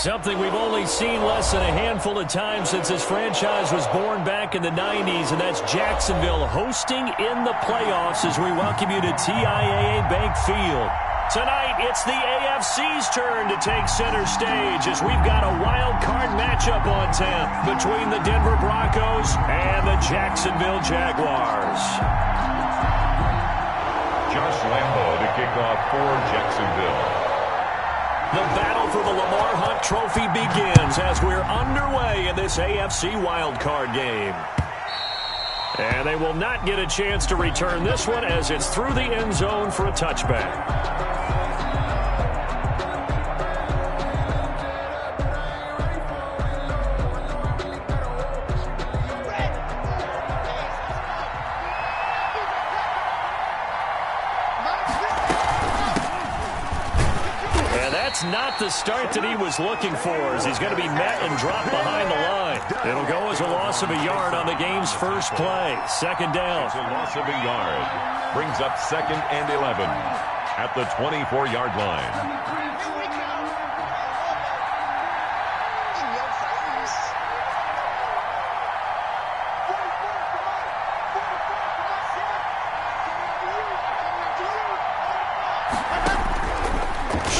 Something we've only seen less than a handful of times since this franchise was born back in the 90s, and that's Jacksonville hosting in the playoffs as we welcome you to TIAA Bank Field. Tonight, it's the AFC's turn to take center stage as we've got a wild card matchup on tap between the Denver Broncos and the Jacksonville Jaguars. Josh Lambo to kick off for Jacksonville. The battle for the Lamar Hunt Trophy begins as we're underway in this AFC wildcard game. And they will not get a chance to return this one as it's through the end zone for a touchback. Not the start that he was looking for as he's going to be met and dropped behind the line. It'll go as a loss of a yard on the game's first play. Second down. It's a loss of a yard. Brings up 2nd and 11 at the 24-yard line.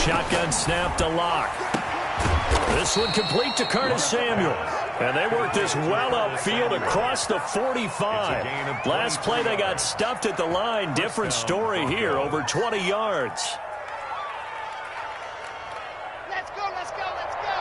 Shotgun snap to Locke. This one complete to Curtis Samuel. And they worked this well upfield across the 45. Last play they got stuffed at the line. Different story here, over 20 yards. Let's go, let's go, let's go.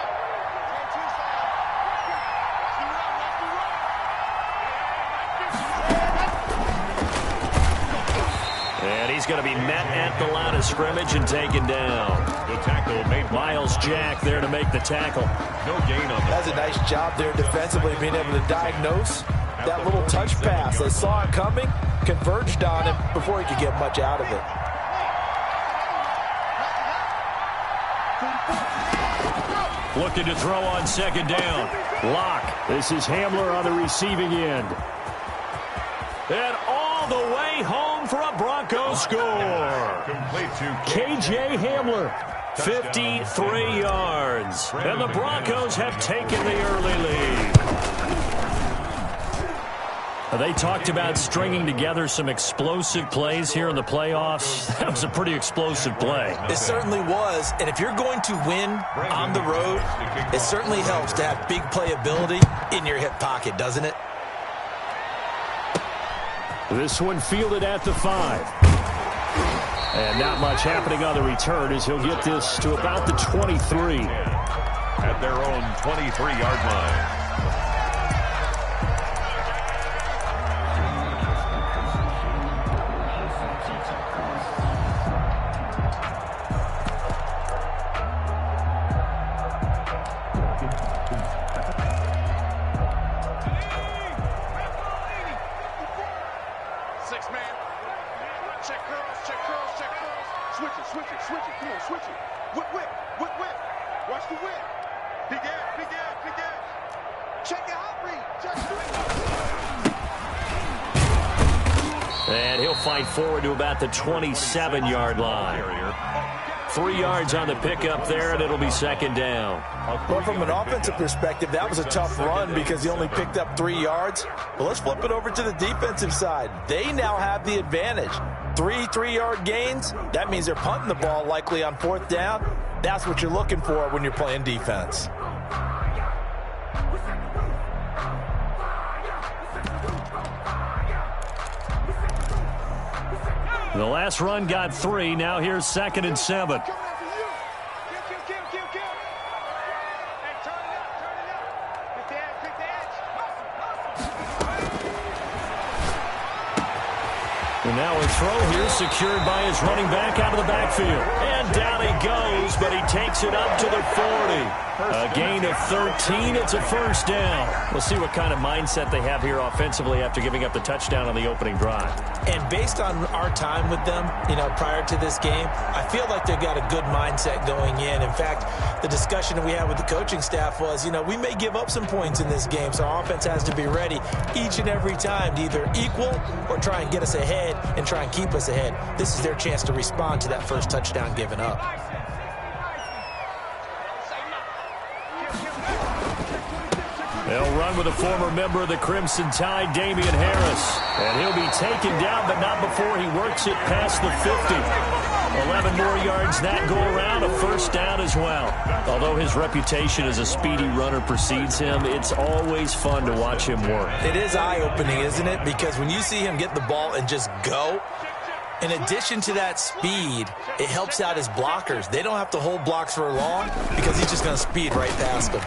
And he's going to be met at the line of scrimmage and taken down. The tackle made Miles Jack there to make the tackle. No gain on that. That's a nice job there defensively, being able to diagnose that little touch pass. They saw it coming, converged on him before he could get much out of it. Looking to throw on second down. Locke. This is Hamler on the receiving end. And all the way home for a Broncos score. Complete to KJ Hamler, 53 yards. And the Broncos have taken the early lead. They talked about stringing together some explosive plays here in the playoffs. That was a pretty explosive play. It certainly was, and if you're going to win on the road, it certainly helps to have big playability in your hip pocket, doesn't it? This one fielded at the 5. And not much happening on the return as he'll get this to about the 23. At their own 23-yard line. And he'll fight forward to about the 27-yard line. 3 yards on the pickup there, and it'll be second down. Well, from an offensive perspective, that was a tough run because he only picked up 3 yards. Well, let's flip it over to the defensive side. They now have the advantage. 3-3-yard gains, that means they're punting the ball likely on 4th down. That's what you're looking for when you're playing defense. The last run got 3. Now here's 2nd and 7. And now a throw here secured by his running back out of the backfield. And down he goes, but he takes it up to the 40. A gain of 13. It's a first down. We'll see what kind of mindset they have here offensively after giving up the touchdown on the opening drive. And based on our time with them, prior to this game, I feel like they've got a good mindset going in. In fact, the discussion that we had with the coaching staff was, we may give up some points in this game, so our offense has to be ready each and every time to either equal or try and get us ahead and try and keep us ahead. This is their chance to respond to that first touchdown given up. They'll run with a former member of the Crimson Tide, Damian Harris. And he'll be taken down, but not before he works it past the 50. 11 more yards that go around, a first down as well. Although his reputation as a speedy runner precedes him, it's always fun to watch him work. It is eye-opening, isn't it? Because when you see him get the ball and just go, in addition to that speed, it helps out his blockers. They don't have to hold blocks for long because he's just going to speed right past them.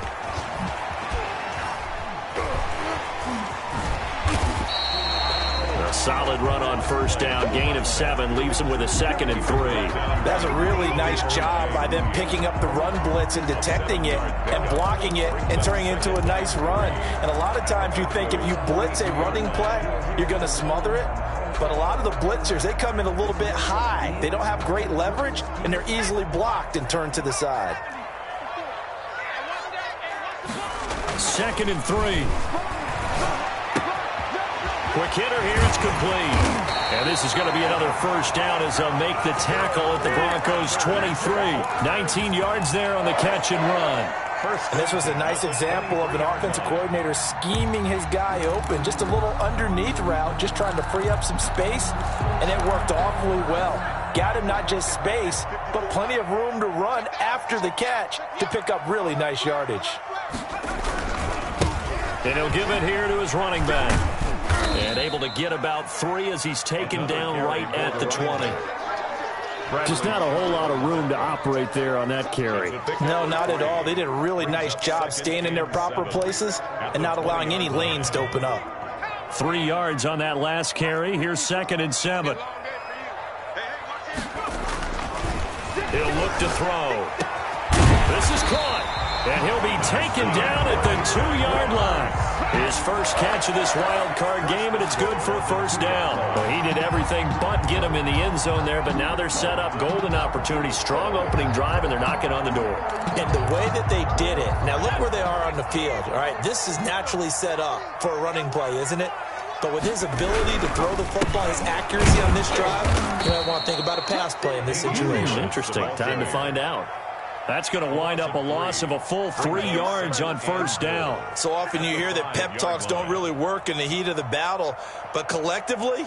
Solid run on first down. Gain of 7 leaves him with a 2nd and 3. That's a really nice job by them picking up the run blitz and detecting it and blocking it and turning it into a nice run. And a lot of times you think if you blitz a running play, you're going to smother it. But a lot of the blitzers, they come in a little bit high. They don't have great leverage, and they're easily blocked and turned to the side. 2nd and 3. Quick hitter here, it's complete. And this is going to be another first down as they'll make the tackle at the Broncos' 23. 19 yards there on the catch and run. And this was a nice example of an offensive coordinator scheming his guy open. Just a little underneath route, just trying to free up some space, and it worked awfully well. Got him not just space, but plenty of room to run after the catch to pick up really nice yardage. And he'll give it here to his running back. And able to get about 3 as he's taken down right at the 20. Just not a whole lot of room to operate there on that carry. No, not at all. They did a really nice job staying in their proper places and not allowing any lanes to open up. 3 yards on that last carry. Here's 2nd and 7. He'll look to throw. This is caught. And he'll be taken down at the 2-yard line. His first catch of this wild card game, and it's good for a first down. Well, he did everything but get him in the end zone there, but now they're set up. Golden opportunity, strong opening drive, and they're knocking on the door. And the way that they did it, now look where they are on the field. All right, this is naturally set up for a running play, isn't it? But with his ability to throw the football, his accuracy on this drive, you might want to think about a pass play in this situation. Interesting. Time to find out. That's going to wind up a loss of a full 3 yards on first down. So often you hear that pep talks don't really work in the heat of the battle, but collectively,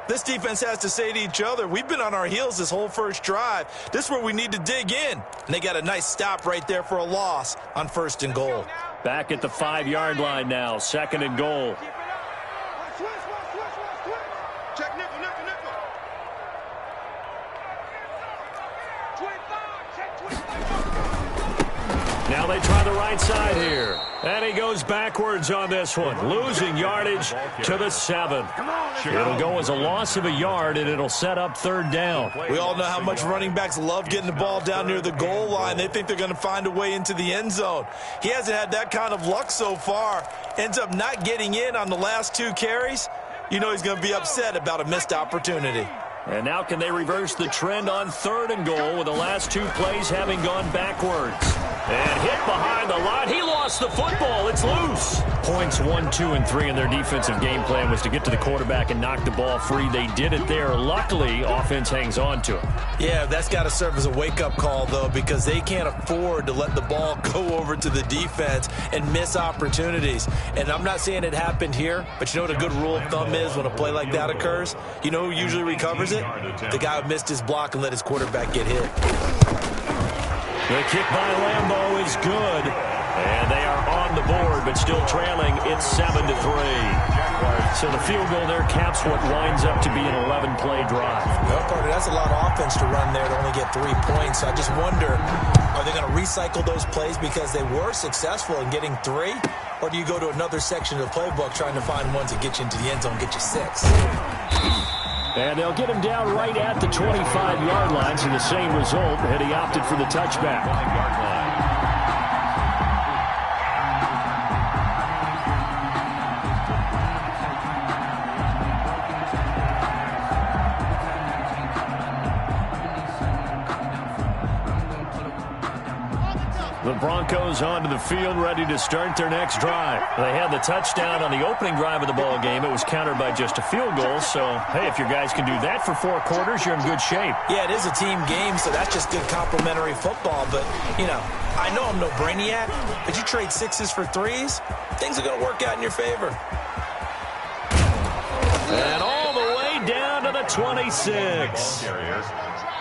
this defense has to say to each other, we've been on our heels this whole first drive. This is where we need to dig in. And they got a nice stop right there for a loss on 1st and goal. Back at the 5-yard line now, 2nd and goal. Now they try the right side here. And he goes backwards on this one, losing yardage to the 7. It'll go as a loss of a yard, and it'll set up 3rd down. We all know how much running backs love getting the ball down near the goal line. They think they're going to find a way into the end zone. He hasn't had that kind of luck so far. Ends up not getting in on the last 2 carries. You know he's going to be upset about a missed opportunity. And now can they reverse the trend on 3rd and goal with the last 2 plays having gone backwards? And hit behind the line. He lost the football. It's loose. Points 1, 2, and 3 in their defensive game plan was to get to the quarterback and knock the ball free. They did it there. Luckily, offense hangs on to it. Yeah, that's got to serve as a wake-up call, though, because they can't afford to let the ball go over to the defense and miss opportunities. And I'm not saying it happened here, but you know what a good rule of thumb is when a play like that occurs? You know who usually recovers it? The guy who missed his block and let his quarterback get hit. The kick by Lambeau is good. And they are on the board, but still trailing. It's 7-3. So the field goal there caps what winds up to be an 11-play drive. Well, Carter, that's a lot of offense to run there to only get 3 points. I just wonder, are they going to recycle those plays because they were successful in getting 3? Or do you go to another section of the playbook trying to find ones that get you into the end zone, get you 6? And they'll get him down right at the 25-yard line, so the same result, and he opted for the touchback. The Broncos onto the field, ready to start their next drive. They had the touchdown on the opening drive of the ball game. It was countered by just a field goal. So, hey, if your guys can do that for 4 quarters, you're in good shape. Yeah, it is a team game, so that's just good complimentary football. But, you know, I know I'm no brainiac, but you trade 6s for 3s, things are going to work out in your favor. And all the way down to the 26.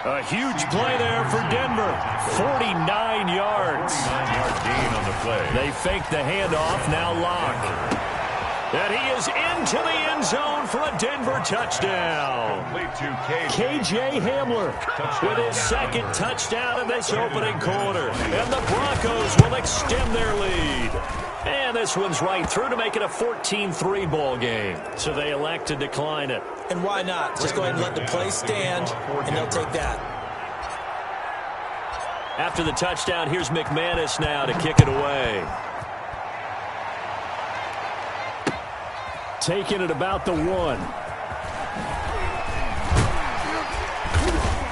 A huge play there for Denver. 49 yards. 9-yard gain on the play. They fake the handoff, now Locke. And he is into the end zone for a Denver touchdown. KJ Hamler with his second touchdown in this opening quarter. And the Broncos will extend their lead. And this one's right through to make it a 14-3 ball game. So they elect to decline it. And why not? Just go ahead and let the play stand, and they'll take that. After the touchdown, here's McManus now to kick it away. Taking it about the 1.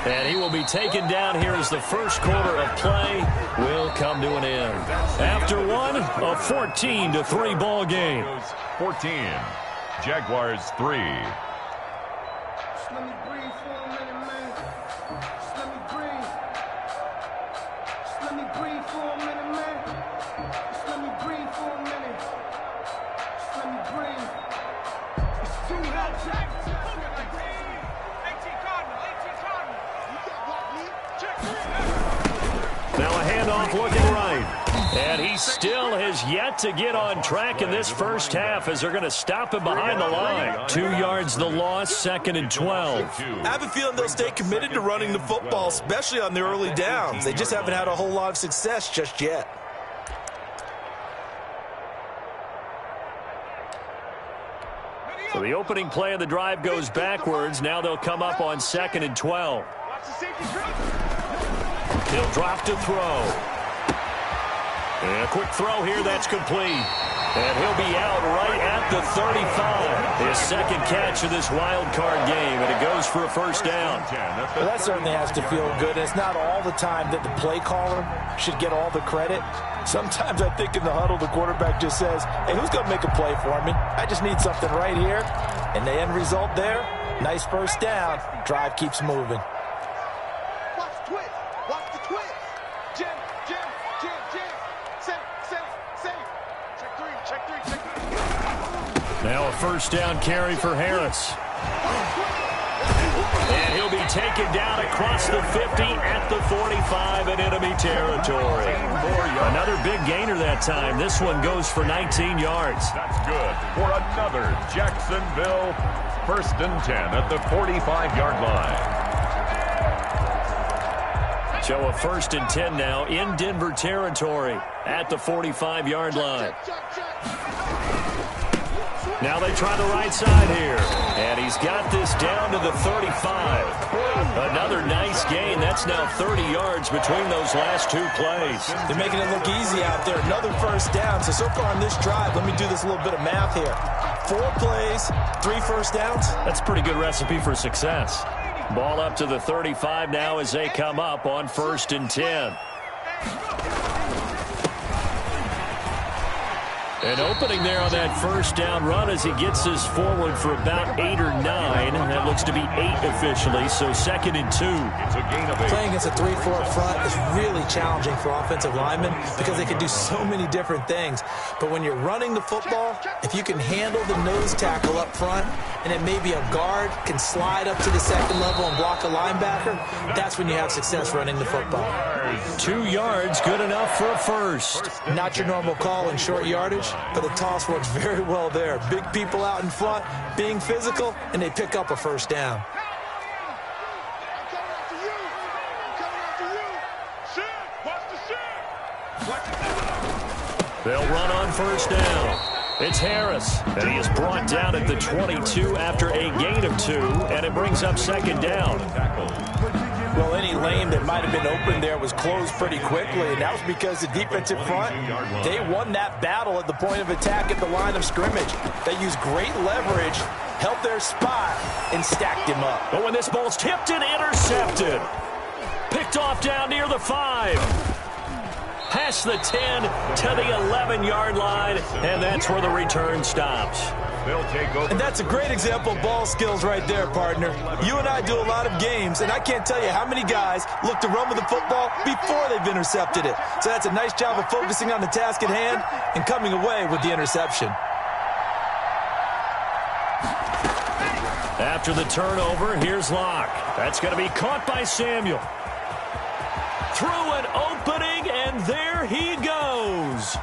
And he will be taken down here as the first quarter of play will come to an end. After one, a 14-3 ball game. 14. Jaguars 3. Just let me breathe for a minute, man. Just let me breathe. Just let me breathe for a minute, man. Just let me breathe for a minute. Just let me breathe. It's too hot. Now a handoff looking right. And he still has yet to get on track in this first half as they're going to stop him behind the line. 2 yards the loss, 2nd and 12. I have a feeling they'll stay committed to running the football, especially on the early downs. They just haven't had a whole lot of success just yet. So the opening play of the drive goes backwards. Now they'll come up on 2nd and 12. He'll drop to throw. And a quick throw here, that's complete. And he'll be out right at the 35. His second catch of this wild card game, and it goes for a first down. Well, that certainly has to feel good. It's not all the time that the play caller should get all the credit. Sometimes I think in the huddle, the quarterback just says, hey, who's going to make a play for me? I just need something right here. And the end result there, nice first down. Drive keeps moving. Watch the twist. Watch the twist. Jim. Safe. Check three. Now a first down carry for Harris. And he'll be taken down across the 50 at the 45 in enemy territory. Another big gainer that time. This one goes for 19 yards. That's good for another Jacksonville 1st and 10 at the 45-yard line. So a 1st and 10 now in Denver territory at the 45-yard line. Now they try the right side here. And he's got this down to the 35. Another nice gain. That's now 30 yards between those last 2 plays. They're making it look easy out there. Another first down. So far on this drive, let me do this little bit of math here. 4 plays, 3 first downs. That's a pretty good recipe for success. Ball up to the 35 now as they come up on 1st and 10. An opening there on that first down run as he gets this forward for about 8 or 9. That looks to be 8 officially, so 2nd and 2. It's a gain of 8. Playing against a 3-4 front is really challenging for offensive linemen because they can do so many different things. But when you're running the football, if you can handle the nose tackle up front, and then maybe a guard can slide up to the 2nd level and block a linebacker, that's when you have success running the football. 2 yards, good enough for a first. Not your normal call in short yardage, but the toss works very well there. Big people out in front, being physical, and they pick up a first down. I'm coming after you. Watch the They'll run on first down. It's Harris, and he is brought down at the 22 after a gain of 2, and it brings up 2nd down. Well, any lane that might have been open there was closed pretty quickly, and that was because the defensive front, they won that battle at the point of attack at the line of scrimmage. They used great leverage, held their spot, and stacked him up. But when this ball's tipped and intercepted, picked off down near the 5. past the 10 to the 11-yard line, and that's where the return stops. They'll take over. And that's a great example of ball skills right there, partner. You and I do a lot of games, and I can't tell you how many guys look to run with the football before they've intercepted it. So that's a nice job of focusing on the task at hand and coming away with the interception. After the turnover, here's Locke. That's going to be caught by Samuel. Through an opening, and there he goes.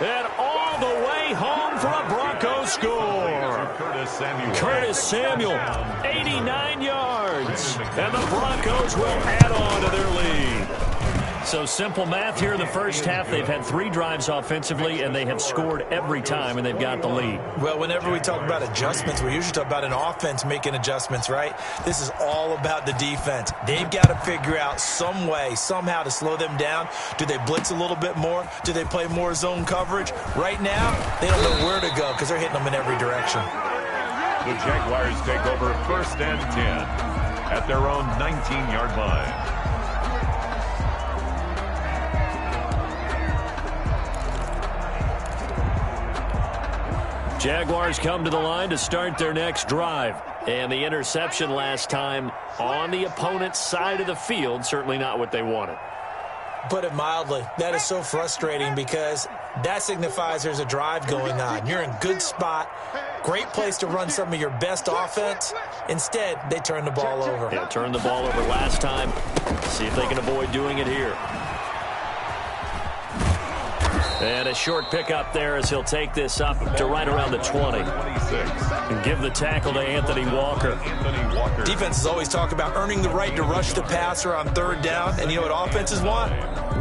And all the way home for a Broncos score. Curtis Samuel, 89 yards. And the Broncos will add on to their lead. So simple math here in the first half. They've had 3 drives offensively, and they have scored every time, and they've got the lead. Well, whenever we talk about adjustments, we usually talk about an offense making adjustments, right? This is all about the defense. They've got to figure out some way, somehow to slow them down. Do they blitz a little bit more? Do they play more zone coverage? Right now, they don't know where to go because they're hitting them in every direction. The Jaguars take over 1st and 10 at their own 19-yard line. Jaguars come to the line to start their next drive. And the interception last time on the opponent's side of the field, certainly not what they wanted. Put it mildly, that is so frustrating because that signifies there's a drive going on. You're in a good spot, great place to run some of your best offense. Instead, they turn the ball over. Yeah, turned the ball over last time. See if they can avoid doing it here. And a short pickup there as he'll take this up to right around the 20. And give the tackle to Anthony Walker. Defenses always talk about earning the right to rush the passer on 3rd down. And you know what offenses want?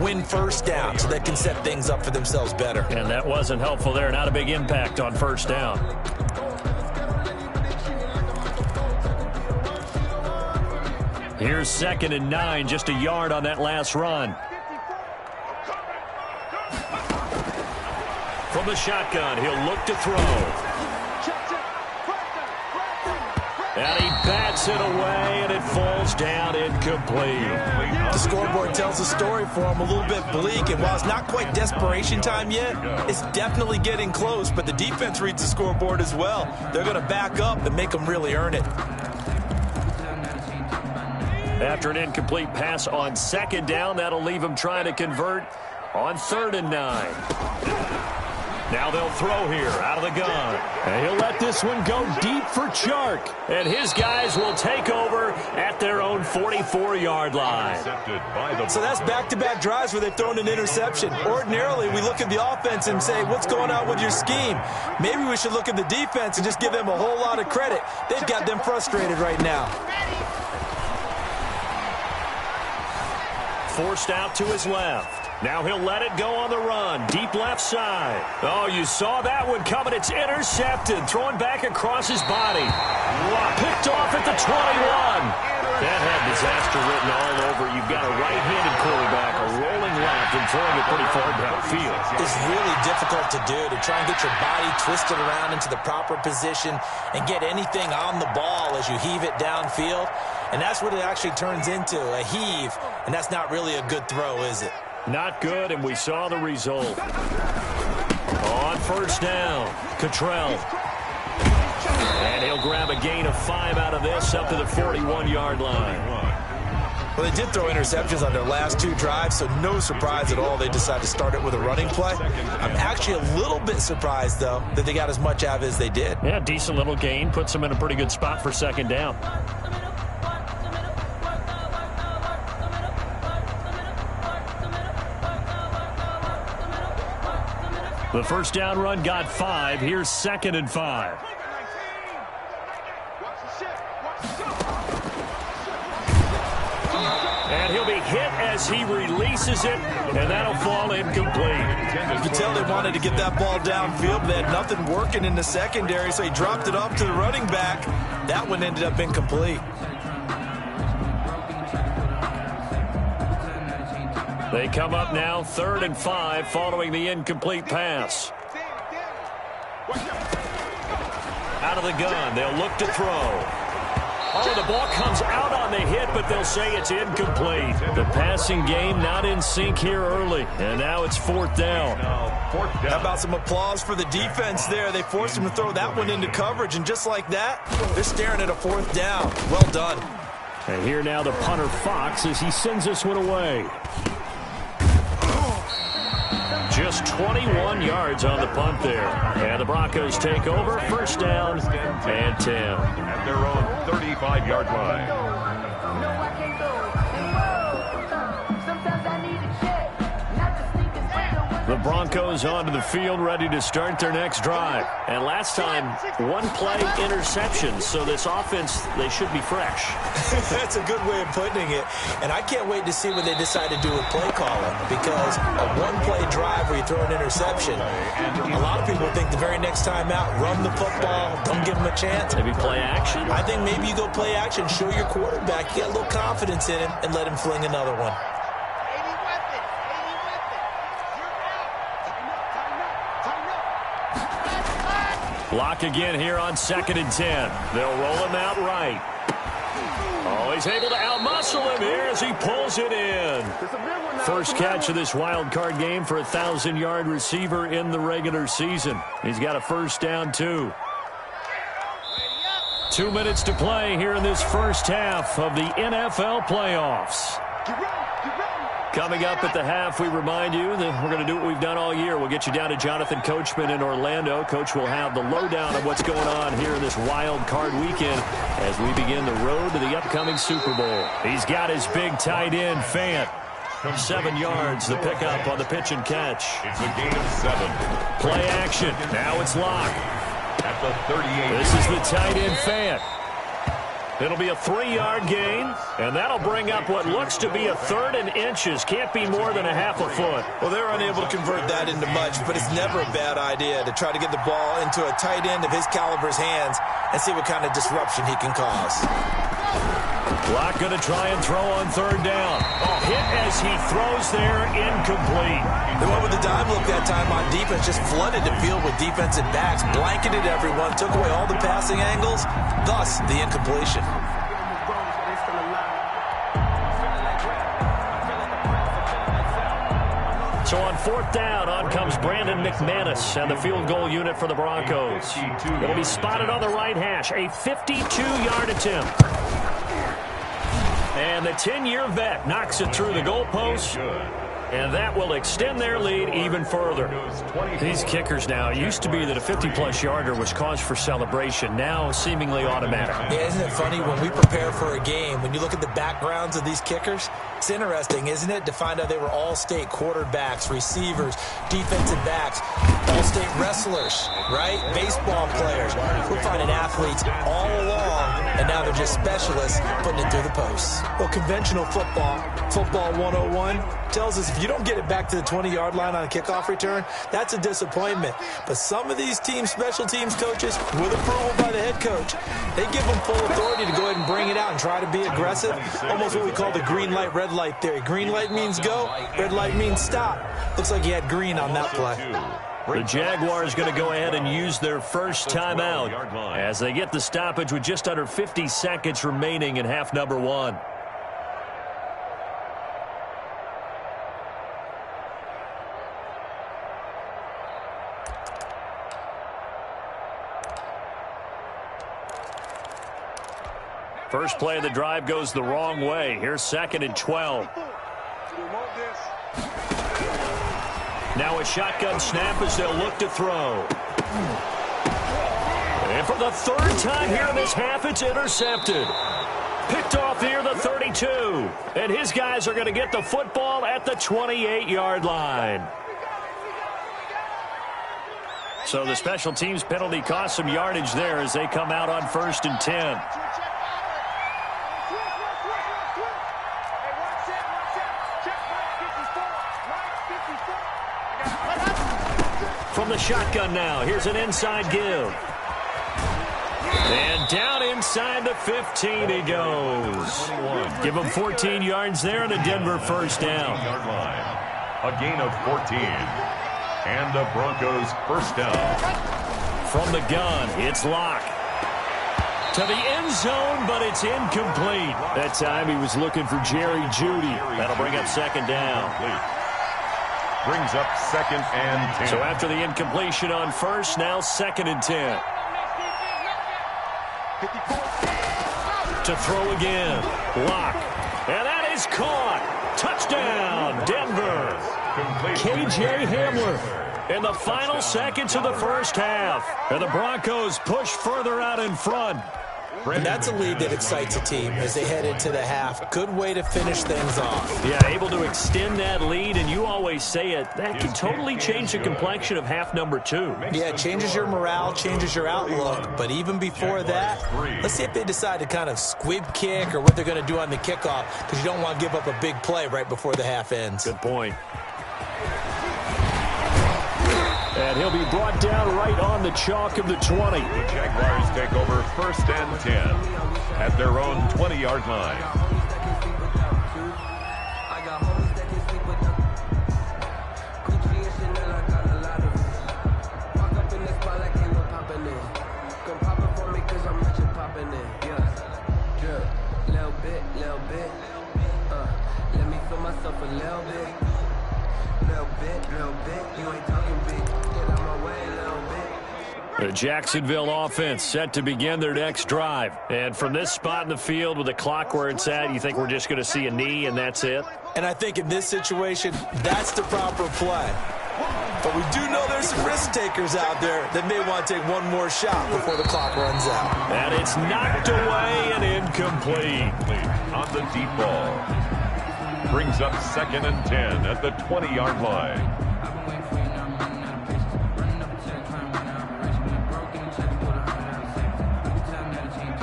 Win 1st down so they can set things up for themselves better. And that wasn't helpful there. Not a big impact on 1st down. Here's 2nd and 9, just a yard on that last run. From the shotgun, he'll look to throw. And he bats it away, and it falls down incomplete. The scoreboard tells the story for him, a little bit bleak, and while it's not quite desperation time yet, it's definitely getting close, but the defense reads the scoreboard as well. They're going to back up and make them really earn it. After an incomplete pass on 2nd down, that'll leave him trying to convert on 3rd and 9. Now they'll throw here out of the gun. And he'll let this one go deep for Chark. And his guys will take over at their own 44-yard line. So that's back-to-back drives where they've thrown an interception. Ordinarily, we look at the offense and say, what's going on with your scheme? Maybe we should look at the defense and just give them a whole lot of credit. They've got them frustrated right now. Forced out to his left. Now he'll let it go on the run. Deep left side. Oh, you saw that one coming. It's intercepted. Throwing back across his body. Picked off at the 21. That had disaster written all over. You've got a right-handed quarterback, a rolling left, and throwing it pretty far downfield. It's really difficult to do, to try and get your body twisted around into the proper position and get anything on the ball as you heave it downfield. And that's what it actually turns into, a heave. And that's not really a good throw, is it? Not good, and we saw the result. On 1st down, Cottrell. And he'll grab a gain of 5 out of this up to the 41-yard line. Well, they did throw interceptions on their last 2 drives, so no surprise at all they decided to start it with a running play. I'm actually a little bit surprised, though, that they got as much out of it as they did. Yeah, decent little gain. Puts them in a pretty good spot for 2nd down. The 1st down run got 5. Here's 2nd and 5. And he'll be hit as he releases it, and that'll fall incomplete. You can tell they wanted to get that ball downfield, but they had nothing working in the secondary, so he dropped it off to the running back. That one ended up incomplete. They come up now 3rd and 5 following the incomplete pass. Out of the gun, they'll look to throw. Oh, the ball comes out on the hit, but they'll say it's incomplete. The passing game not in sync here early, and now it's fourth down. How about some applause for the defense there? They forced him to throw that one into coverage, and just like that, they're staring at a fourth down. Well done. And here now the punter Fox as he sends this one away. Just 21 yards on the punt there. And the Broncos take over, first down and 10. At their own 35-yard line. The Broncos onto the field, ready to start their next drive. And last time, one-play interception, so this offense, they should be fresh. That's a good way of putting it. And I can't wait to see what they decide to do with play calling, because a one-play drive where you throw an interception, a lot of people think the very next time out, run the football, don't give them a chance. Maybe play action? I think maybe you go play action, show your quarterback, you get a little confidence in him, and let him fling another one. Lock again here on 2nd and 10. They'll roll him out right. Oh, he's able to outmuscle him here as he pulls it in. First catch of this wild card game for a 1,000-yard receiver in the regular season. He's got a first down, too. 2 minutes to play here in this first half of the NFL playoffs. Coming up at the half, we remind you that we're going to do what we've done all year. We'll get you down to Jonathan Coachman in Orlando. Coach will have the lowdown of what's going on here in this wild card weekend as we begin the road to the upcoming Super Bowl. He's got his big tight end, Fant. 7 yards, the pickup on the pitch and catch. It's a gain of 7. Play action. Now it's Locke. At the 38. This is the tight end, Fant. It'll be a 3-yard gain, and that'll bring up what looks to be a third and inches. Can't be more than a half a foot. Well, they're unable to convert that into much, but it's never a bad idea to try to get the ball into a tight end of his caliber's hands and see what kind of disruption he can cause. Locke going to try and throw on third down. Hit as he throws there, incomplete. They went with the dime look that time on defense, just flooded the field with defensive backs, blanketed everyone, took away all the passing angles, thus the incompletion. So on fourth down, on comes Brandon McManus and the field goal unit for the Broncos. It'll be spotted on the right hash, a 52-yard attempt. And the 10-year vet knocks it through the goalpost. And that will extend their lead even further. These kickers now, it used to be that a 50-plus yarder was cause for celebration. Now seemingly automatic. Yeah, isn't it funny when we prepare for a game, when you look at the backgrounds of these kickers, it's interesting, isn't it, to find out they were all-state quarterbacks, receivers, defensive backs, all-state wrestlers, right? Baseball players. We're finding athletes all along, and now they're just specialists putting it through the posts. Well, conventional football 101, tells us if you don't get it back to the 20-yard line on a kickoff return, that's a disappointment. But some of these teams, special teams coaches, with approval by the head coach, they give them full authority to go ahead and bring it out and try to be aggressive. Almost what we call the green light, red light theory. Green light means go, red light means stop. Looks like he had green on that play. The Jaguars going to go ahead and use their first timeout as they get the stoppage with just under 50 seconds remaining in half number 1. First play of the drive goes the wrong way. Here's 2nd and 12. Now a shotgun snap as they'll look to throw. And for the third time here in this half, it's intercepted. Picked off here the 32. And his guys are going to get the football at the 28-yard line. So the special teams penalty cost some yardage there as they come out on 1st and 10. From the shotgun now, here's an inside give. And down inside the 15 he goes. Give him 14 yards there and a Denver first down. A gain of 14. And the Broncos first down. From the gun, it's Locke. To the end zone, but it's incomplete. That time he was looking for Jerry Jeudy. That'll bring up second down. Brings up second and 10. So after the incompletion on first, now second and 10. To throw again. Lock. And that is caught. Touchdown, Denver. K.J. Hamler in the final seconds of the first half. And the Broncos push further out in front. And that's a lead that excites a team as they head into the half. Good way to finish things off. Yeah, able to extend that lead, and you always say it, that can totally change the complexion of half number 2. Yeah, it changes your morale, changes your outlook. But even before that, let's see if they decide to kind of squib kick or what they're going to do on the kickoff, because you don't want to give up a big play right before the half ends. Good point. And he'll be brought down right on the chalk of the 20. The Jaguars take over first and 10 at their own 20-yard line. Let me feel myself a little bit. You ain't talking big. Get out my way a little bit. The Jacksonville offense set to begin their next drive. And from this spot in the field with the clock where it's at, you think we're just going to see a knee and that's it? And I think in this situation, that's the proper play. But we do know there's some risk takers out there that may want to take one more shot before the clock runs out. And it's knocked away and incomplete. On the deep ball. Brings up second and 10 at the 20-yard line.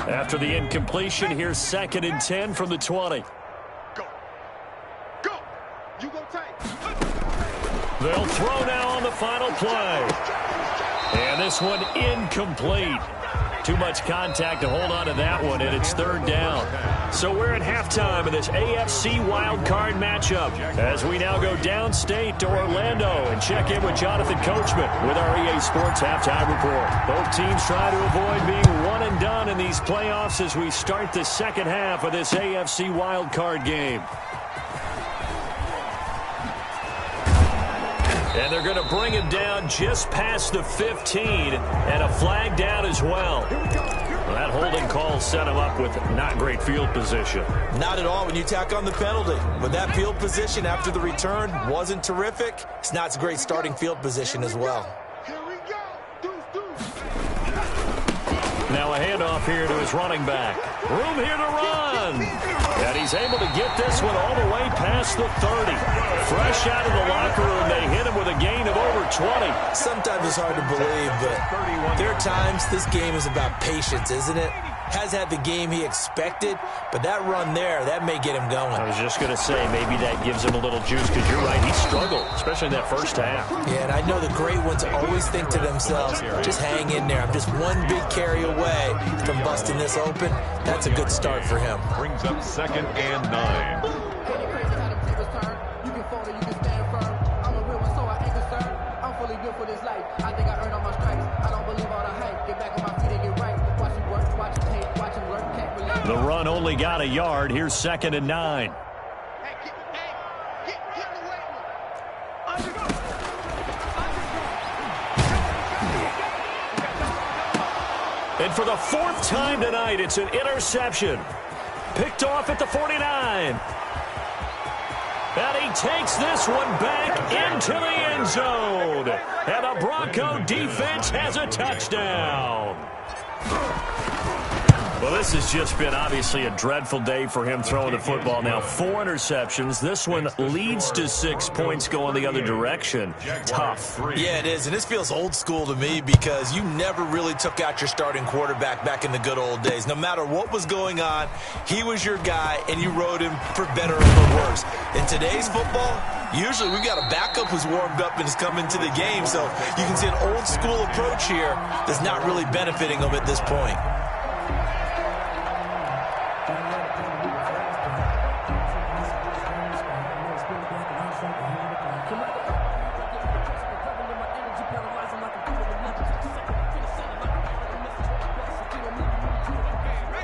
After the incompletion, here's second and 10 from the 20. Go. You go take. They'll throw now on the final play. And this one incomplete. Too much contact to hold on to that one, and it's third down. So we're at halftime of this AFC wildcard matchup as we now go downstate to Orlando and check in with Jonathan Coachman with our EA Sports Halftime Report. Both teams try to avoid being one and done in these playoffs as we start the second half of this AFC wildcard game. And they're going to bring him down just past the 15, and a flag down as well. That holding call set him up with not great field position. Not at all when you tack on the penalty. But that field position after the return wasn't terrific. It's not a great starting field position as well. Now a handoff here to his running back. Room here to run. And he's able to get this one all the way past the 30. Fresh out of the locker room, they hit him with a gain of over 20. Sometimes it's hard to believe, but there are times this game is about patience, isn't it? Has had the game he expected, but that run there, that may get him going. I was just going to say, maybe that gives him a little juice, because you're right, he struggled, especially in that first half. Yeah, and I know the great ones always think to themselves, just hang in there. I'm just one big carry away from busting this open. That's a good start for him. Brings up second and 9. The run only got a yard. Here's second and 9. And for the fourth time tonight, it's an interception. Picked off at the 49. And he takes this one back into the end zone. And the Bronco defense has a touchdown. Well, this has just been obviously a dreadful day for him throwing the football. Now 4 interceptions. This one leads to 6 points going the other direction. Tough. Yeah, it is. And this feels old school to me because you never really took out your starting quarterback back in the good old days. No matter what was going on, he was your guy, and you rode him for better or for worse. In today's football, usually we've got a backup who's warmed up and has come into the game. So you can see an old school approach here that's not really benefiting him at this point.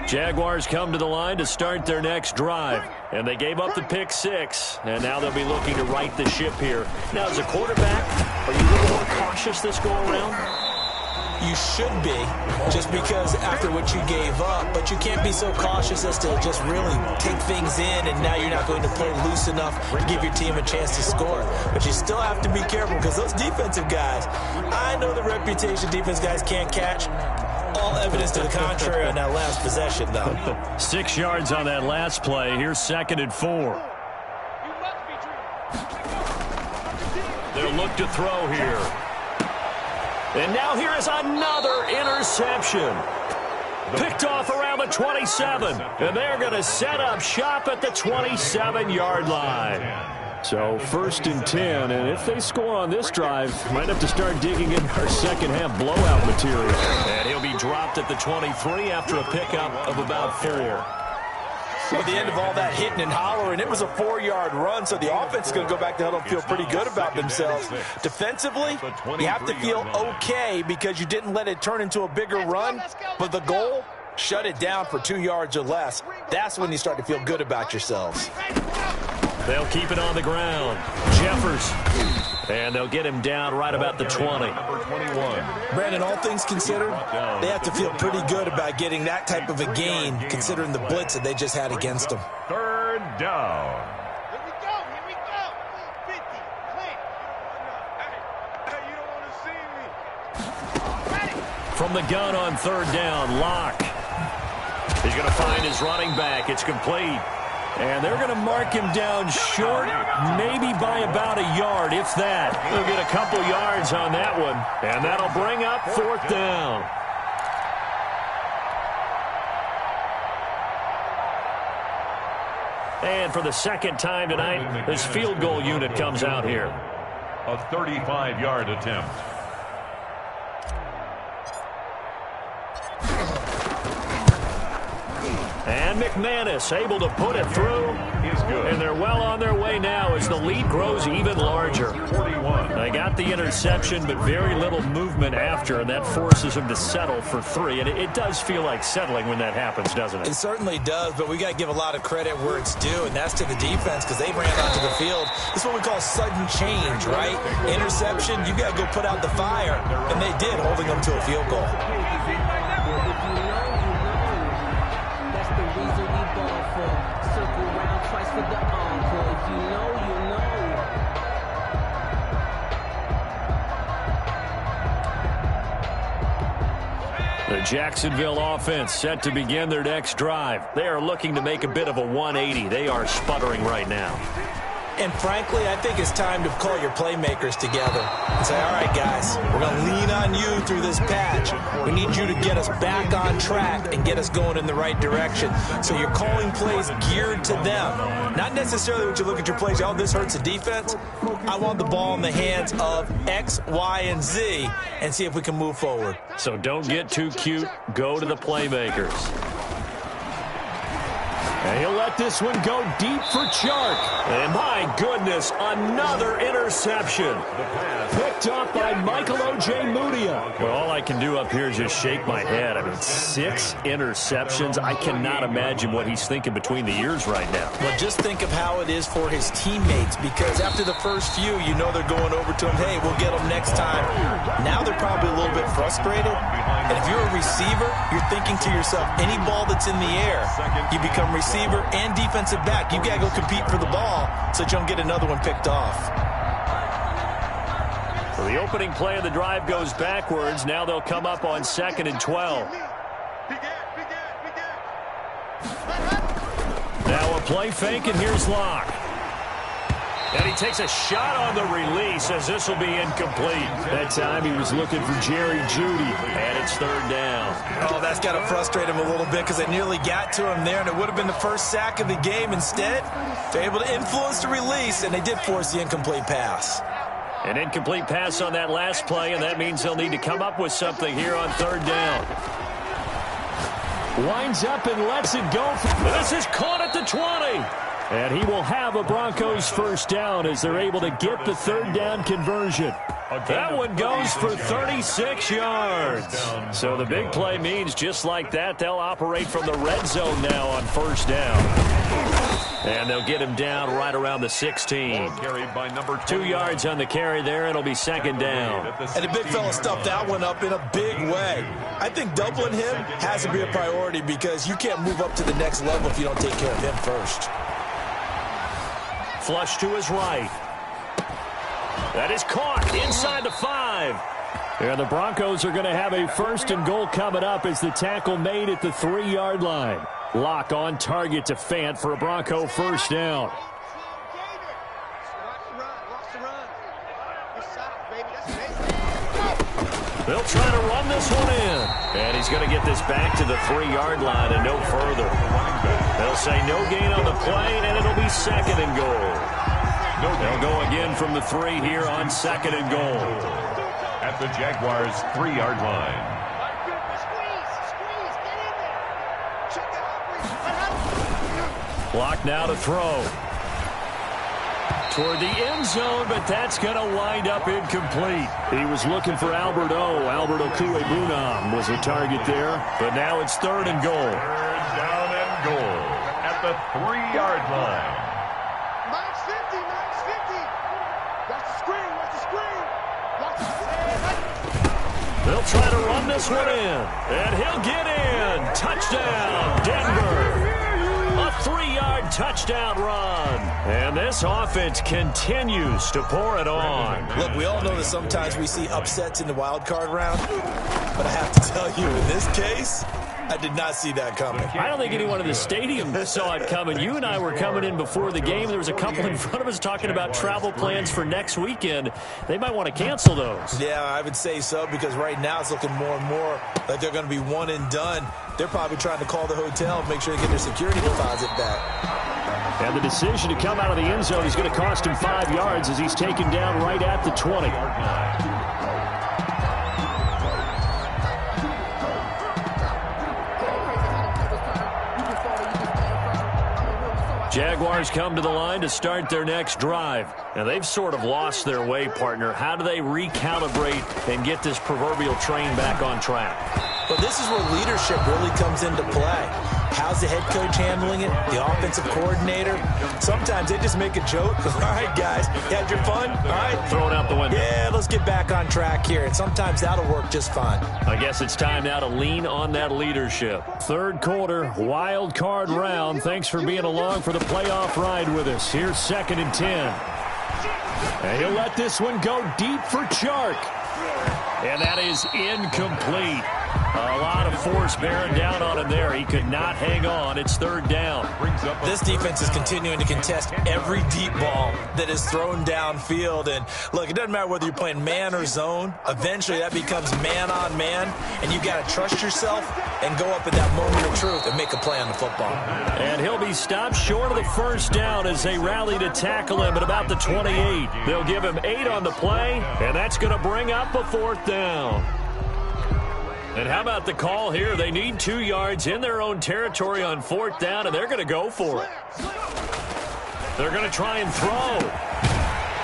Jaguars come to the line to start their next drive. And they gave up the pick 6. And now they'll be looking to right the ship here. Now, as a quarterback, are you a little more cautious this go-around? You should be, just because after what you gave up. But you can't be so cautious as to just really take things in, and now you're not going to play loose enough to give your team a chance to score. But you still have to be careful because those defensive guys, I know the reputation defense guys can't catch. All evidence to the contrary on that last possession, though. 6 yards on that last play. Here's 2nd and 4. They'll look to throw here. And now here is another interception. Picked off around the 27. And they're going to set up shop at the 27-yard line. So 1st and 10, and if they score on this drive, might have to start digging in our second-half blowout material. And he'll be dropped at the 23 after a pickup of about 4. At the end of all that hitting and hollering, it was a 4-yard run, so the offense is going to go back to huddle and feel pretty good about themselves. Defensively, you have to feel okay because you didn't let it turn into a bigger run, but the goal, shut it down for 2 yards or less. That's when you start to feel good about yourselves. They'll keep it on the ground. Jeffers. And they'll get him down right about the 20. Brandon, all things considered, they have to feel pretty good about getting that type of a gain, considering the blitz that they just had against them. 3rd down. Here we go. Here we go. 50. Click. Hey, you don't want to see me. From the gun on 3rd down, Locke. He's going to find his running back. It's complete. And they're going to mark him down short, maybe by about a yard, if that. They'll get a couple yards on that one, and that'll bring up 4th down. And for the 2nd time tonight, this field goal unit comes out here. A 35-yard attempt. And McManus able to put it through. He's good. And they're well on their way now as the lead grows even larger. 41. They got the interception, but very little movement after, and that forces them to settle for 3. And it does feel like settling when that happens, doesn't it? It certainly does, but we got to give a lot of credit where it's due, and that's to the defense because they ran onto the field. This is what we call sudden change, right? Interception, you got to go put out the fire, and they did, holding them to a field goal. The Jacksonville offense set to begin their next drive. They are looking to make a bit of a 180. They are sputtering right now. And frankly, I think it's time to call your playmakers together and say, all right, guys, we're going to lean on you through this patch. We need you to get us back on track and get us going in the right direction. So you're calling plays geared to them. Not necessarily when you look at your plays, oh, this hurts the defense. I want the ball in the hands of X, Y, and Z and see if we can move forward. So don't get too cute. Go to the playmakers. And he'll let this one go deep for Chark. And my goodness, another interception. Picked up by Michael Ojemudia. Well, all I can do up here is just shake my head. I mean, 6 interceptions. I cannot imagine what he's thinking between the ears right now. Well, just think of how it is for his teammates, because after the first few, you know they're going over to him, hey, we'll get them next time. Now they're probably a little bit frustrated. And if you're a receiver, you're thinking to yourself, any ball that's in the air, you become receiver and defensive back. You got to go compete for the ball so that you don't get another one picked off. So the opening play of the drive goes backwards. Now they'll come up on 2nd and 12. Now a play fake, and here's Locke. And he takes a shot on the release as this will be incomplete. That time he was looking for Jerry Jeudy, and it's 3rd down. Oh, that's got to frustrate him a little bit because they nearly got to him there, and it would have been the first sack of the game. Instead, they're able to influence the release, and they did force the incomplete pass. An incomplete pass on that last play, and that means they'll need to come up with something here on 3rd down. Winds up and lets it go. This is caught at the 20. And he will have a Broncos first down as they're able to get the third down conversion. That one goes for 36 yards. So the big play means just like that, they'll operate from the red zone now on first down. And they'll get him down right around the 16. 2 yards on the carry there. It'll be second down. And the big fella stuffed that one up in a big way. I think doubling him has to be a priority because you can't move up to the next level if you don't take care of him first. Flush to his right. That is caught inside the 5. And the Broncos are going to have a first and goal coming up as the tackle made at the 3-yard line. Lock on target to Fant for a Bronco first down. They'll try to run this one in. And he's going to get this back to the 3-yard line and no further. They'll say no gain on the play, and it'll be second and goal. They'll go again from the 3 here on second and goal. At the Jaguars' 3-yard line. Clock now to throw. Toward the end zone, but that's going to wind up incomplete. He was looking for Albert Okwuegbunam was the target there, but now it's third and goal. Third down and goal at the 3-yard line. Max 50, Max 50. Watch the screen, watch the screen. Watch the screen. They'll try to run this one in, and he'll get in. Touchdown, Denver. A 3-yard touchdown run. And this offense continues to pour it on. Look, we all know that sometimes we see upsets in the wild card round, but I have to tell you, in this case, I did not see that coming. I don't think anyone in the stadium saw it coming. You and I were coming in before the game. There was a couple in front of us talking about travel plans for next weekend. They might want to cancel those. Yeah, I would say so, because right now it's looking more and more like they're going to be one and done. They're probably trying to call the hotel and make sure they get their security deposit back. And the decision to come out of the end zone is going to cost him 5 yards as he's taken down right at the 20. Jaguars come to the line to start their next drive. And they've sort of lost their way, partner. How do they recalibrate and get this proverbial train back on track? But this is where leadership really comes into play. How's the head coach handling it? The offensive coordinator? Sometimes they just make a joke. All right, guys, you had your fun? All right. Throw it out the window. Yeah, let's get back on track here. And sometimes that'll work just fine. I guess it's time now to lean on that leadership. Third quarter, wild card round. Thanks for being along for the playoff ride with us. Here's second and 10. And he'll let this one go deep for Chark. And that is incomplete. A lot of force bearing down on him there. He could not hang on. It's third down. This defense is continuing to contest every deep ball that is thrown downfield. And, look, it doesn't matter whether you're playing man or zone. Eventually that becomes man on man. And you've got to trust yourself and go up at that moment of truth and make a play on the football. And he'll be stopped short of the first down as they rally to tackle him at about the 28. They'll give him 8 on the play, and that's going to bring up a fourth down. And how about the call here? They need 2 yards in their own territory on fourth down, and they're going to go for it. They're going to try and throw.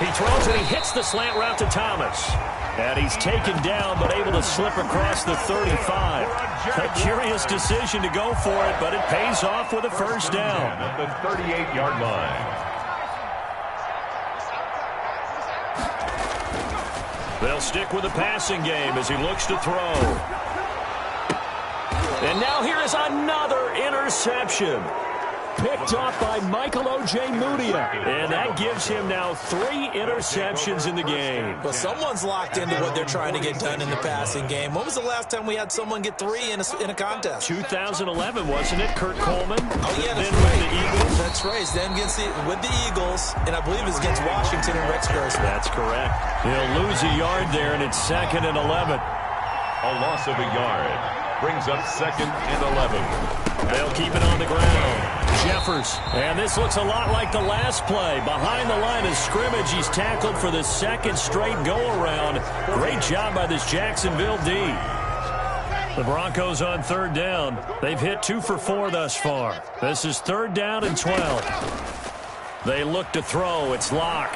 He throws and he hits the slant route to Thomas. And he's taken down but able to slip across the 35. A curious decision to go for it, but it pays off with a first down. At the 38-yard line. They'll stick with the passing game as he looks to throw. And now here is another interception. Picked off by Michael Ojemudia. And that gives him now 3 interceptions in the game. Well, someone's locked into what they're trying to get done in the passing game. When was the last time we had someone get 3 in a contest? 2011, wasn't it? Kurt Coleman. Oh, yeah, that's then right. With the Eagles. That's right. Then with the Eagles, and I believe it's against Washington and Rex Grossman. That's correct. He'll lose a yard there, and it's second and 11. A loss of a yard brings up second and 11. They'll keep it on the ground. Jeffers. And this looks a lot like the last play. Behind the line of scrimmage, he's tackled for the second straight go-around. Great job by this Jacksonville D. The Broncos on third down. They've hit 2 for 4 thus far. This is third down and 12. They look to throw. It's Locke.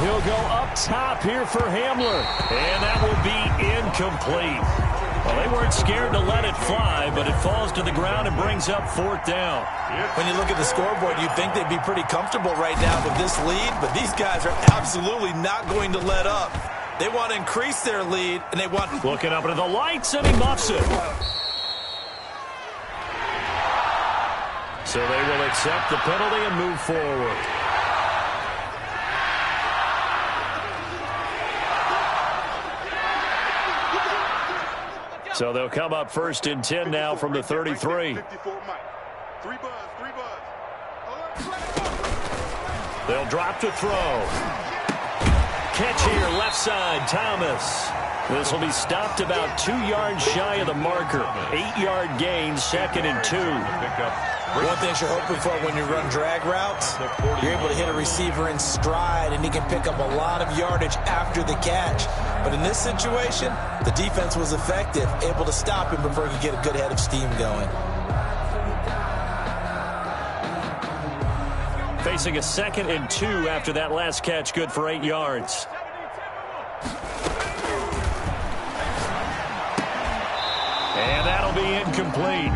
He'll go up top here for Hamler. And that will be incomplete. Well, they weren't scared to let it fly, but it falls to the ground and brings up 4th down. When you look at the scoreboard, you'd think they'd be pretty comfortable right now with this lead, but these guys are absolutely not going to let up. They want to increase their lead, and they want... Looking up into the lights, and he muffs it. So they will accept the penalty and move forward. So they'll come up 1st and 10 now from the 33. They'll drop to throw. Catch here, left side, Thomas. This will be stopped about 2 yards shy of the marker. 8-yard gain, 2nd and 2. One thing you're hoping for when you run drag routes, you're able to hit a receiver in stride, and he can pick up a lot of yardage after the catch. But in this situation, the defense was effective, able to stop him before he could get a good head of steam going. Facing a 2nd and 2 after that last catch, good for 8 yards. And that'll be incomplete.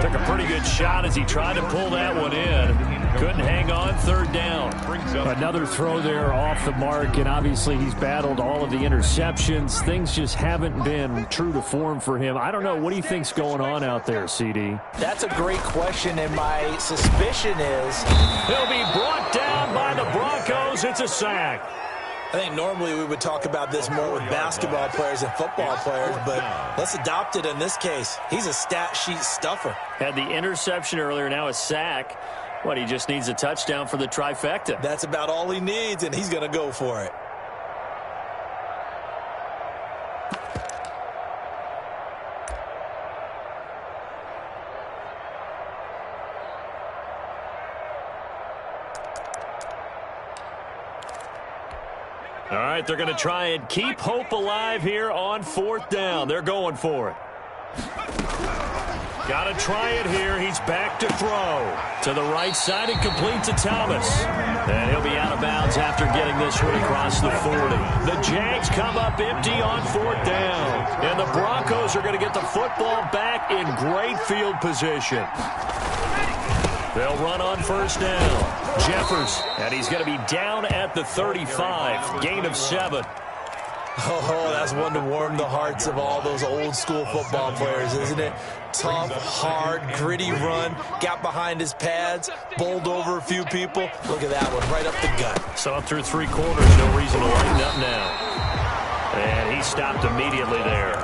Took a pretty good shot as he tried to pull that one in. Couldn't hang on, 3rd down. Another throw there off the mark, and obviously he's battled all of the interceptions. Things just haven't been true to form for him. I don't know. What do you think's going on out there, CD? That's a great question, and my suspicion is... He'll be brought down by the Broncos. It's a sack. I think normally we would talk about this more with basketball players and football players, but let's adopt it in this case. He's a stat sheet stuffer. Had the interception earlier, now a sack. What, he just needs a touchdown for the trifecta. That's about all he needs, and he's going to go for it. All right, they're going to try and keep hope alive here on 4th down. They're going for it. Got to try it here. He's back to throw. To the right side and complete to Thomas. And he'll be out of bounds after getting this one across the 40. The Jags come up empty on 4th down. And the Broncos are going to get the football back in great field position. They'll run on 1st down. Jeffers, and he's going to be down at the 35. Gain of 7. Oh, that's one to warm the hearts of all those old school football players, isn't it? Tough, hard, gritty run, got behind his pads, bowled over a few people. Look at that one, right up the gut. Saw through 3 quarters, no reason to lighten up now. And he stopped immediately there.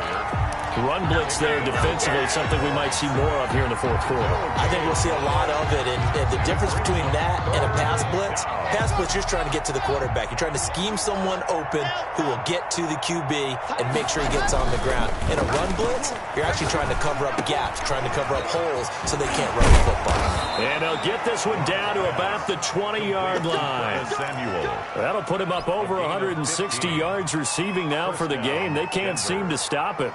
Run blitz there defensively, something we might see more of here in the 4th quarter. I think we'll see a lot of it, and the difference between that and a pass blitz, you're just trying to get to the quarterback. You're trying to scheme someone open who will get to the QB and make sure he gets on the ground. In a run blitz, you're actually trying to cover up gaps, trying to cover up holes so they can't run the football. And he'll get this one down to about the 20-yard line. That'll put him up over 160 yards receiving now for the game. They can't seem to stop it.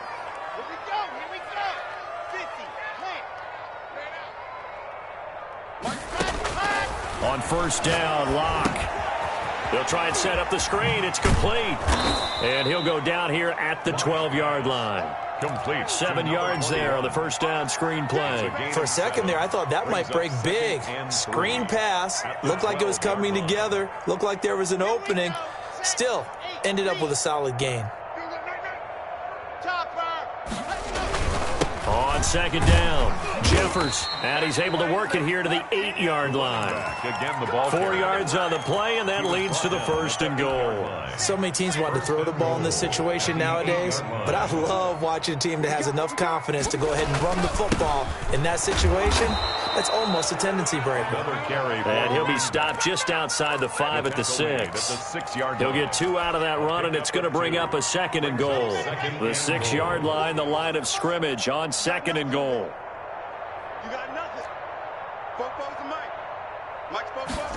On 1st down, Locke. They'll try and set up the screen. It's complete. And he'll go down here at the 12-yard line. Complete. 7 yards there on the 1st down screen play. For a second there, I thought that might break big. Screen pass. Looked like it was coming together. Looked like there was an opening. Still, ended up with a solid gain. On 2nd down, Jeffers, and he's able to work it here to the 8-yard line. 4 yards on the play, and that leads to the 1st and goal. So many teams want to throw the ball in this situation nowadays, but I love watching a team that has enough confidence to go ahead and run the football. In that situation, that's almost a tendency breaker. And he'll be stopped just outside the 5 at the 6. He'll get 2 out of that run, and it's going to bring up a 2nd and goal. The 6-yard line, the line of scrimmage on 2nd and goal. You got nothing. Football's the mic. Mike's football.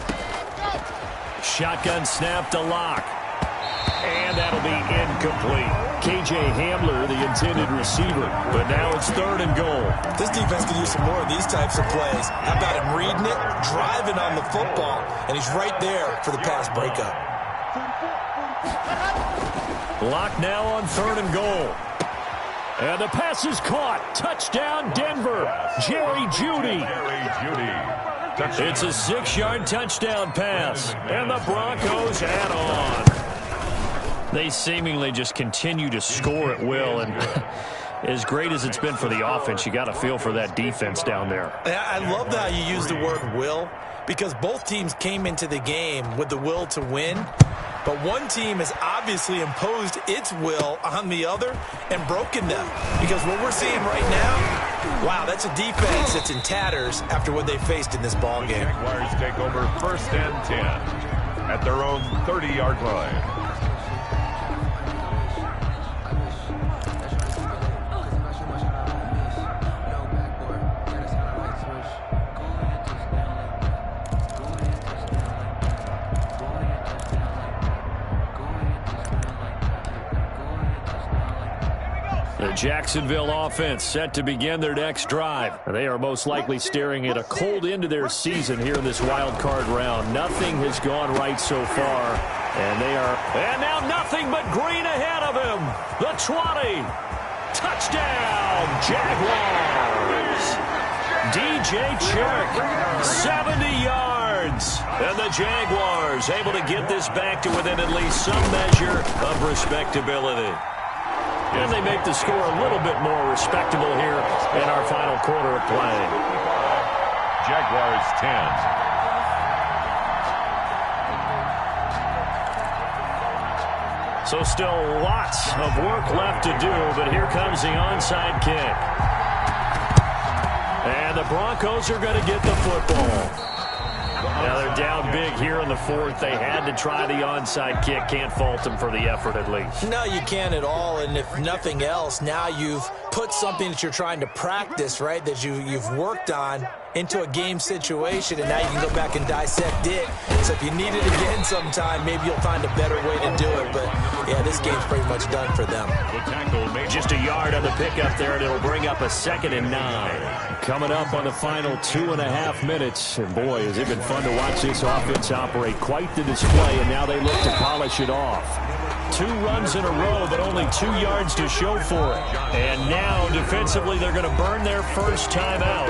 Let's go. Shotgun snap to Locke. And that'll be incomplete. K.J. Hamler, the intended receiver. But now it's 3rd and goal. This defense could use some more of these types of plays. How about him reading it, driving on the football, and he's right there for the pass breakup. Lock now on 3rd and goal. And the pass is caught. Touchdown, Denver. Jerry Jeudy. It's a 6-yard touchdown pass. And the Broncos add on. They seemingly just continue to score at will. And as great as it's been for the offense, you got to feel for that defense down there. I love how you use the word will, because both teams came into the game with the will to win. But one team has obviously imposed its will on the other and broken them. Because what we're seeing right now, wow, that's a defense that's in tatters after what they faced in this ballgame. The Jaguars take over 1st and 10 at their own 30-yard line. The Jacksonville offense set to begin their next drive. They are most likely staring at a cold end to their season here in this wild card round. Nothing has gone right so far. And now nothing but green ahead of him. The 20. Touchdown, Jaguars. DJ Chark, 70 yards. And the Jaguars able to get this back to within at least some measure of respectability. And they make the score a little bit more respectable here in our final quarter of play. Jaguars 10. So still lots of work left to do, but here comes the onside kick. And the Broncos are going to get the football. Now they're down big here in the 4th. They had to try the onside kick. Can't fault them for the effort at least. No, you can't at all. And if nothing else, now you've put something that you're trying to practice, right, that you've worked on into a game situation, and now you can go back and dissect it. So if you need it again sometime, maybe you'll find a better way to do it. But, yeah, this game's pretty much done for them. Just a yard on the pickup there, and it'll bring up a 2nd and 9. Coming up on the final 2.5 minutes. And, boy, has it been fun to watch this offense operate. Quite the display, and now they look to polish it off. 2 runs in a row, but only 2 yards to show for it. And now, defensively, they're going to burn their first time out.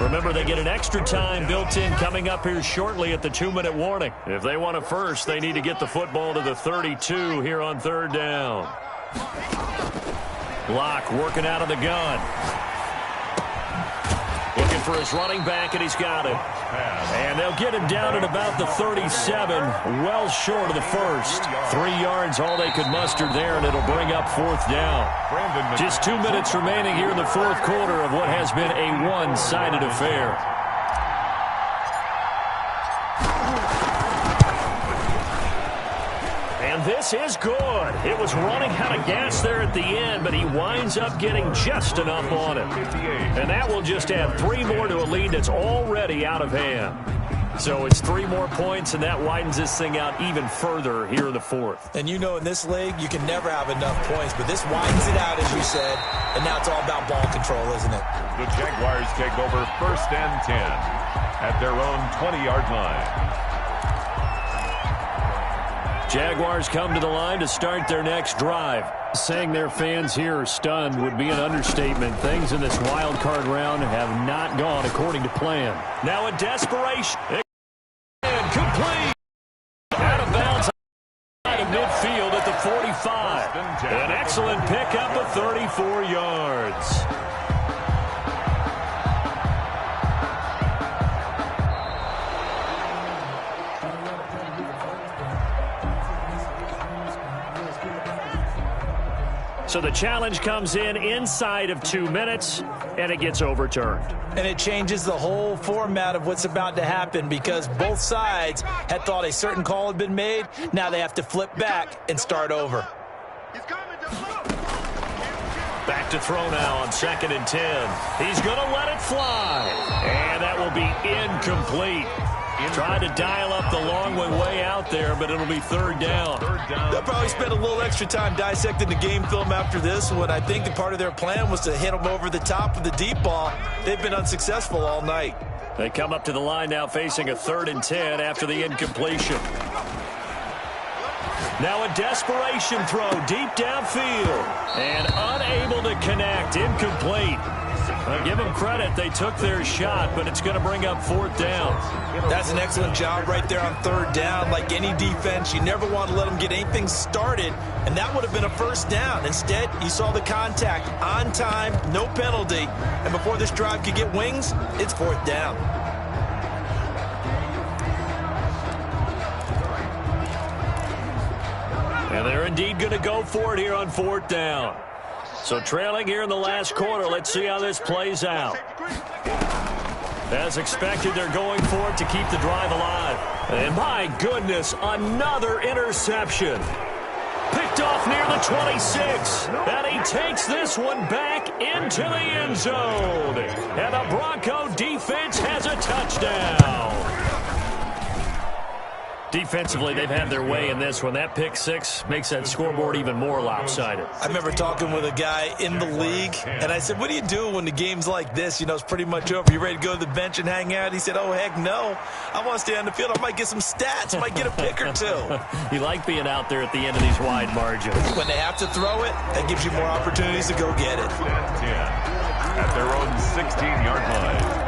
Remember, they get an extra time built in coming up here shortly at the 2-minute warning. If they want a first, they need to get the football to the 32 here on 3rd down. Locke working out of the gun. Looking for his running back, and he's got it. And they'll get him down at about the 37, well short of the first. 3 yards, all they could muster there, and it'll bring up 4th down. Just 2 minutes remaining here in the 4th quarter of what has been a one-sided affair. And this is good. It was running out of gas there at the end, but he winds up getting just enough on it. And that will just add 3 more to a lead that's already out of hand. So it's 3 more points, and that widens this thing out even further here in the 4th. And you know, in this league, you can never have enough points, but this widens it out, as you said, and now it's all about ball control, isn't it? The Jaguars take over 1st and 10 at their own 20-yard line. Jaguars come to the line to start their next drive. Saying their fans here are stunned would be an understatement. Things in this wild card round have not gone according to plan. Now in desperation. And complete. Out of bounds out of midfield at the 45. An excellent pickup of 34 yards. So the challenge comes in inside of 2 minutes, and it gets overturned. And it changes the whole format of what's about to happen, because both sides had thought a certain call had been made. Now they have to flip back and start over. Back to throw now on 2nd and 10. He's going to let it fly. And that will be incomplete. Tried to dial up the long way out there, but it'll be third down. They'll probably spend a little extra time dissecting the game film after this one. I think that part of their plan was to hit them over the top with the deep ball. They've been unsuccessful all night. They come up to the line now facing a 3rd and 10 after the incompletion. Now a desperation throw deep downfield and unable to connect. Incomplete. I'll give them credit. They took their shot, but it's going to bring up 4th down. That's an excellent job right there on 3rd down. Like any defense, you never want to let them get anything started, and that would have been a 1st down. Instead, you saw the contact on time, no penalty, and before this drive could get wings, it's 4th down. And they're indeed going to go for it here on 4th down. So trailing here in the last quarter, let's see how this plays out. As expected, they're going for it to keep the drive alive. And my goodness, another interception. Picked off near the 26. And he takes this one back into the end zone. And the Bronco defense has a touchdown. Defensively, they've had their way in this one. That pick 6 makes that scoreboard even more lopsided. I remember talking with a guy in the league, and I said, what do you do when the game's like this? You know, it's pretty much over. You ready to go to the bench and hang out? He said, oh, heck no. I want to stay on the field. I might get some stats. I might get a pick or 2. You like being out there at the end of these wide margins. When they have to throw it, that gives you more opportunities to go get it. At their own 16-yard line.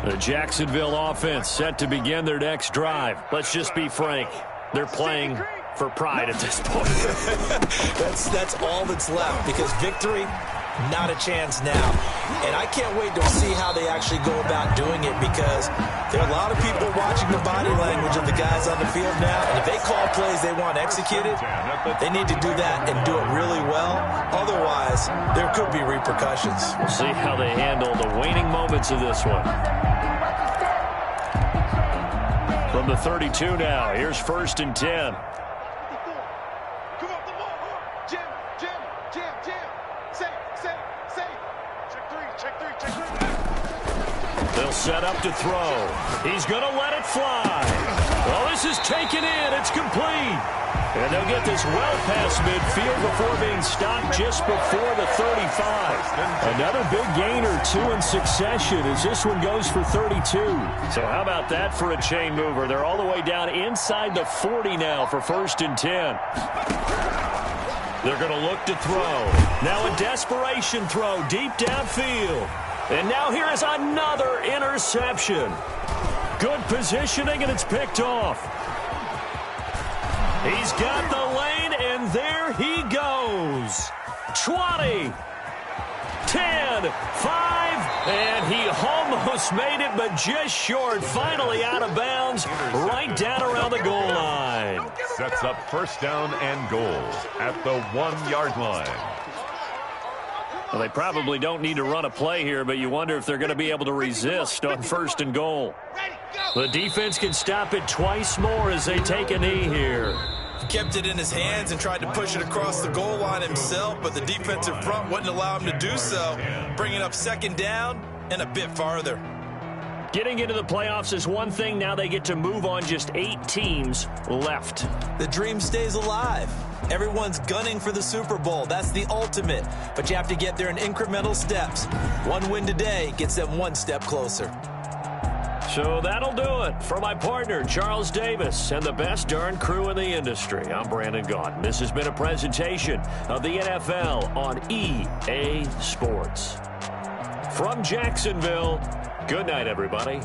The Jacksonville offense set to begin their next drive. Let's just be frank. They're playing for pride at this point. That's all that's left, because victory, not a chance now. And I can't wait to see how they actually go about doing it, because there are a lot of people watching the body language of the guys on the field now. And if they call plays they want executed, they need to do that and do it really well. Otherwise, there could be repercussions. We'll see how they handle the waning moments of this one. From the 32 now, here's 1st and 10. They'll set up to throw. He's going to let it fly. Well, this is taken in. It's complete. And they'll get this well past midfield before being stopped just before the 35. Another big gain or 2 in succession as this one goes for 32. So how about that for a chain mover? They're all the way down inside the 40 now for 1st and 10. They're going to look to throw. Now a desperation throw deep downfield. And now here is another interception. Good positioning, and it's picked off. He's got the lane, and there he goes. 20, 10, 5, and he almost made it, but just short. Finally out of bounds, right down around the goal line. Sets up 1st down and goal at the 1-yard line. Well, they probably don't need to run a play here, but you wonder if they're going to be able to resist on 1st and goal. The defense can stop it twice more as they take a knee here. He kept it in his hands and tried to push it across the goal line himself, but the defensive front wouldn't allow him to do so, bringing up 2nd down and a bit farther. Getting into the playoffs is one thing. Now they get to move on. Just 8 teams left. The dream stays alive. Everyone's gunning for the Super Bowl. That's the ultimate. But you have to get there in incremental steps. One win today gets them 1 step closer. So that'll do it for my partner, Charles Davis, and the best darn crew in the industry. I'm Brandon Gaudin. This has been a presentation of the NFL on EA Sports. From Jacksonville, good night, everybody.